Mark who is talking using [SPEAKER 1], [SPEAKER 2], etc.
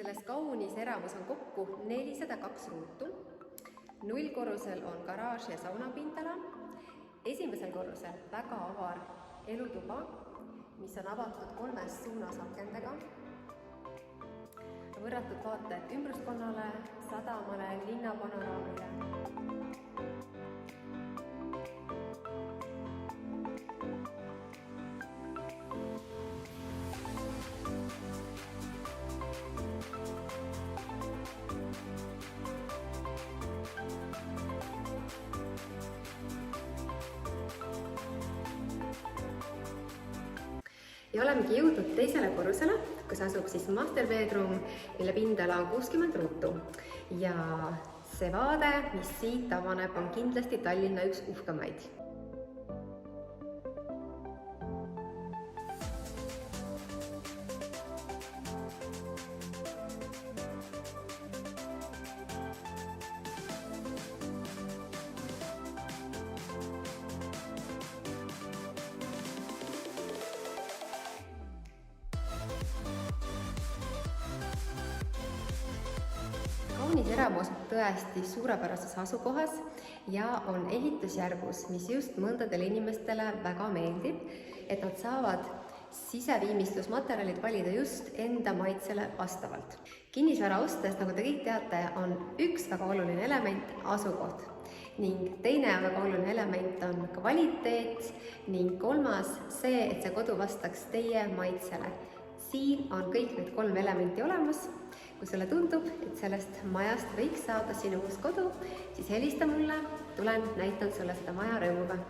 [SPEAKER 1] Selles kaunis eramus on kokku 402 ruutu. 0 korrusel on garaaž ja saunapindala. Esimesel korrusel väga avar elutuba, mis on avatud 3 suunas akendega. Võrratud vaated ümbruskonnale, sadamale, linnapanoraamile. Ja olemegi jõudnud teisele korrusele, kus asub siis master bedroom, mille pindala on 60 ruutu. Ja see vaade, mis siit avaneb, on kindlasti Tallinna üks uhkemaid. Kaunis eramu asub tõesti suurepärases asukohas ja on ehitusjärgus, mis just mõndadele inimestele väga meeldib, et nad saavad siseviimistlusmaterjalid valida just enda maitsele vastavalt. Kinnisvara ostes, nagu te kõik teate, on üks väga oluline element asukoht ning teine väga oluline element on kvaliteet ning kolmas see, et see kodu vastaks teie maitsele. Siin on kõik need 3 elementi olemas. Kui sulle tundub, et sellest majast võiks saada sinu uus kodu, siis helista mulle, tulen näitan sulle seda maja rõõmuga.